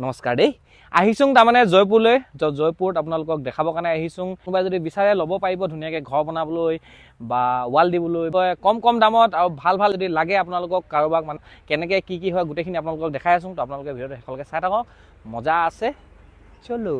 নমস্কাৰ দেই আহিছোঁ তাৰমানে জয়পুৰলৈ জয়পুৰত আপোনালোকক দেখাবৰ কাৰণে আহিছোঁ কোনোবাই যদি বিচাৰে ল'ব পাৰিব ধুনীয়াকৈ ঘৰ বনাবলৈ বা ৱাল দিবলৈ কম দামত আৰু ভাল যদি লাগে আপোনালোকক কাৰোবাক মানে কেনেকৈ কি হয় গোটেইখিনি আপোনালোকক দেখাই আছোঁ তো আপোনালোকে ভিডিঅ'টো শেষলৈকে চাই থাকক মজা আছে চলো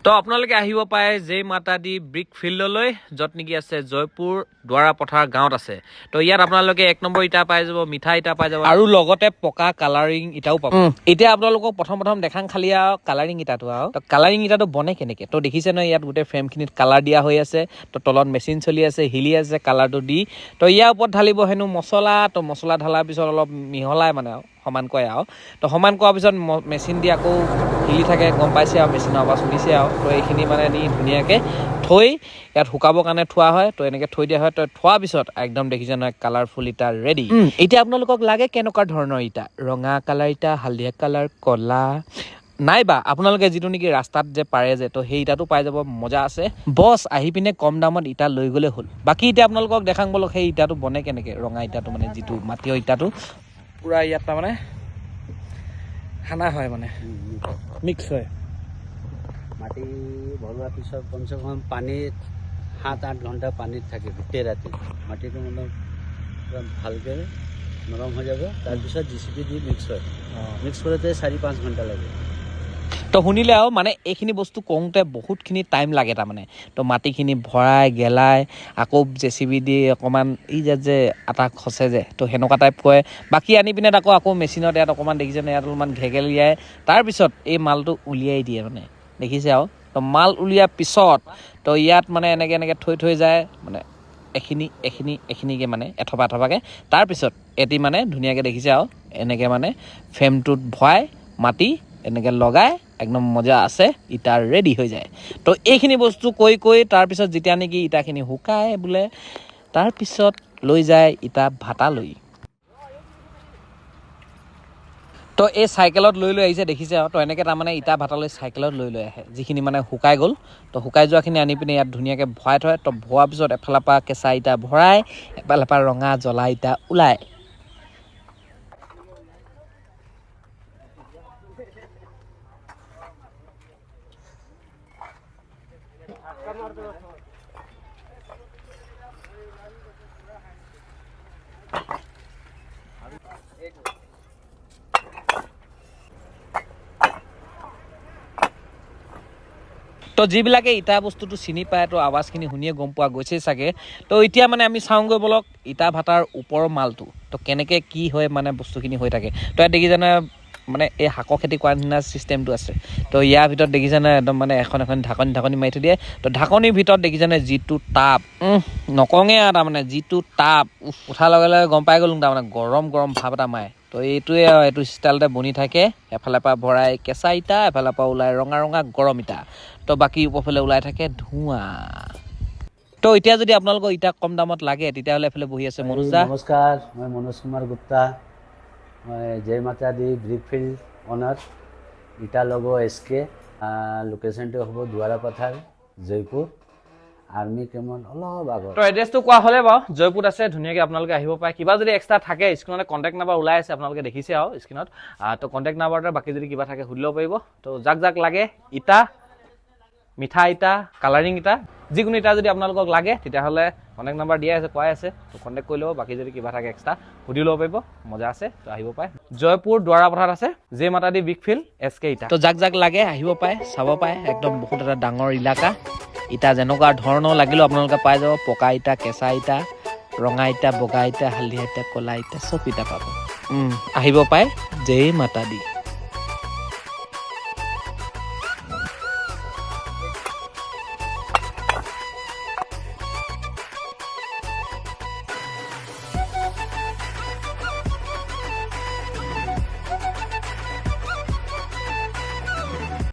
তো আপোনালোকে আহিব পাৰে জয় মাতা দি ব্ৰিক ফিল্ডলৈ য'ত নেকি আছে জয়পুৰ দুৱাৰা পথাৰ গাঁৱত আছে তো ইয়াত আপোনালোকে 1 নম্বৰ ইটা পাই যাব মিঠা ইটা পাই যাব আৰু লগতে পকা কালাৰিং ইটাও পাব এতিয়া আপোনালোকক প্ৰথম দেখাং খালি আৰু কালাৰিং ইটাটো আৰু তো কালাৰিং ইটাটো বনে কেনেকৈ তো দেখিছে নহয় ইয়াত গোটেই ফ্ৰেমখিনিত কালাৰ দিয়া হৈ আছে তো তলত মেচিন চলি আছে হিলি আছে কালাৰটো দি তো ইয়াৰ ওপৰত ঢালিব হেনো মছলা তো মছলা ঢালাৰ পিছত অলপ মিহলাই মানে আৰু সমান কৰে আৰু তো সমান কৰাৰ পিছত মেচিন দি আকৌ হিলি থাকে গম পাইছে আৰু মেচিনৰ আৱাজ শুনিছে আৰু তো এইখিনি মানে নি ধুনীয়াকৈ থৈ ইয়াত শুকাবৰ কাৰণে থোৱা হয় তো এনেকৈ থৈ দিয়া হয় তো থোৱাৰ পিছত একদম দেখিছে নহয় কালাৰফুল ইটা ৰেডি এতিয়া আপোনালোকক লাগে কেনেকুৱা ধৰণৰ ইটা ৰঙা কালাৰ ইটা হালধীয়া কালাৰ কলা নাইবা আপোনালোকে যিটো নেকি ৰাস্তাত যে পাৰে যে তো সেই ইটাটো পাই যাব মজা আছে বছ আহি পিনে কম দামত ইটা লৈ গ'লে হ'ল বাকী এতিয়া আপোনালোকক দেখাং বলক সেই ইটাটো বনে কেনেকৈ ৰঙা ইটাটো মানে যিটো মাটিৰ ইটাটো পুৰা ইয়াত তাৰমানে খানা হয় মানে মিক্স হয় মাটি ভৰোৱাৰ পিছত কমচে কম পানীত 7-8 ঘণ্টা পানীত থাকে গোটেই ৰাতি মাটিটো মানে পুৰা ভালকৈ নৰম হৈ যাব তাৰপিছত জিচিপি দি মিক্স হয় মিক্স কৰোঁতে 4-5 ঘণ্টা লাগে তো শুনিলে আৰু মানে এইখিনি বস্তু কৰোঁতে বহুতখিনি টাইম লাগে তাৰমানে তো মাটিখিনি ভৰাই গেলাই আকৌ জেচিবি দি অকণমান এই যে আটা খচে যে তো সেনেকুৱা টাইপ কৰে বাকী আনি পিনে আকৌ মেচিনত ইয়াত অকণমান দেখিছে ইয়াত অলপমান ঘেগেলিয়াই তাৰপিছত এই মালটো উলিয়াই দিয়ে মানে দেখিছে আৰু তো মাল উলিয়াৰ পিছত তো ইয়াত মানে এনেকৈ থৈ যায় মানে এখিনিকৈ মানে এথপাকৈ তাৰপিছত এটি মানে ধুনীয়াকৈ দেখিছে আৰু এনেকৈ মানে ফ্ৰেমটোত ভৰাই মাটি এনেকৈ লগাই একদম মজা আছে ইটা ৰেডি হৈ যায় তো এইখিনি বস্তু কৈ তাৰপিছত যেতিয়া নেকি ইটাখিনি শুকাই বোলে তাৰপিছত লৈ যায় ইটা ভাটালৈ তো এই চাইকেলত লৈ আহিছে দেখিছে আৰু তো এনেকৈ তাৰমানে ইটা ভাটালৈ চাইকেলত লৈ আহে যিখিনি মানে শুকাই গ'ল তো শুকাই যোৱাখিনি আনি পিনে ইয়াত ধুনীয়াকৈ ভৰাই থয় তো ভৰোৱাৰ পিছত এফালৰ পৰা কেঁচা ইটা ভৰাই এফালৰ পৰা ৰঙা জ্বলা ইটা ওলায় তো যিবিলাকে ইটা বস্তুটো চিনি পায় তো আৱাজখিনি শুনিয়ে গম পোৱা গৈছে চাগে তো এতিয়া মানে আমি চাওঁগৈ বলক ইটা ভাটাৰ ওপৰৰ মালটো তো কেনেকৈ কি হয় মানে বস্তুখিনি হৈ থাকে তো ইয়াত দেখিছেনে মানে এই শাকৰ খেতি কৰা নিচিনা চিষ্টেমটো আছে তো ইয়াৰ ভিতৰত দেখিছেনে একদম মানে এখন ঢাকনি মাৰি থৈ দিয়ে তো ঢাকনিৰ ভিতৰত দেখিছেনে যিটো তাপ নকওঁগৈ আৰু তাৰমানে যিটো তাপ উঠাৰ লগে লগে গম পাই গ'লোঁ তাৰমানে গৰম ভাৱ এটা মাৰে তো এইটোৱে আৰু এইটো ষ্টাইলতে বনি থাকে এফালৰ পৰা ভৰাই কেঁচা ইটা এফালৰ পৰা ওলাই ৰঙা গৰম ইটা তো বাকী ওপৰফালে ওলাই থাকে ধোঁৱা তো এতিয়া যদি আপোনালোকৰ ইটা কম দামত লাগে তেতিয়াহ'লে এফালে বহি আছে মনোজ দা নমস্কাৰ মই মনোজ কুমাৰ গুপ্তা মই জয় মাতা দি ব্ৰিক ফিল্ড অনাৰ ইটা লগো এছকে লোকেশ্যনটো হ'ব দুৱাৰা পথাৰ জয়পুৰ আৰ্মি কেম্পত অলপ আগত তো এড্ৰেছটো কোৱা হ'লে বাৰু জয়পুৰত আছে ধুনীয়াকৈ আপোনালোকে আহিব পাৰে কিবা যদি এক্সট্ৰা থাকে স্ক্ৰীণতে কণ্টেক্ট নাম্বাৰ ওলাই আছে আপোনালোকে দেখিছে আৰু স্ক্ৰীণত তো কণ্টেক্ট নাম্বাৰতে বাকী যদি কিবা থাকে সুধি ল'ব পাৰিব তো যাক লাগে ইটা মিঠা ইটা কালাৰিং ইটা যিকোনো ইটা যদি আপোনালোকক লাগে তেতিয়াহ'লে কণ্টেক্ট নাম্বাৰ দিয়া আছে কোৱাই আছে তো কণ্টেক্ট কৰি ল'ব বাকী যদি কিবা থাকে এক্সট্ৰা সুধি ল'ব পাৰিব মজা আছে তো আহিব পাৰে জয়পুৰ দুৱাৰা পথাৰত আছে জয় মাতা দি ব্ৰিক ফিল্ড এছকে ইটা তো যাক লাগে আহিব পাৰে চাব পাৰে একদম বহুত এটা ডাঙৰ ইলাকা ইটা যেনেকুৱা ধৰণৰ লাগিলেও আপোনালোকে পাই যাব পকা ইটা কেঁচা ইটা ৰঙা ইটা বগা ইটা হালধীয়া ইটা ক'লা ইটা চব ইটা পাব আহিব পাৰে জয় মাতা দি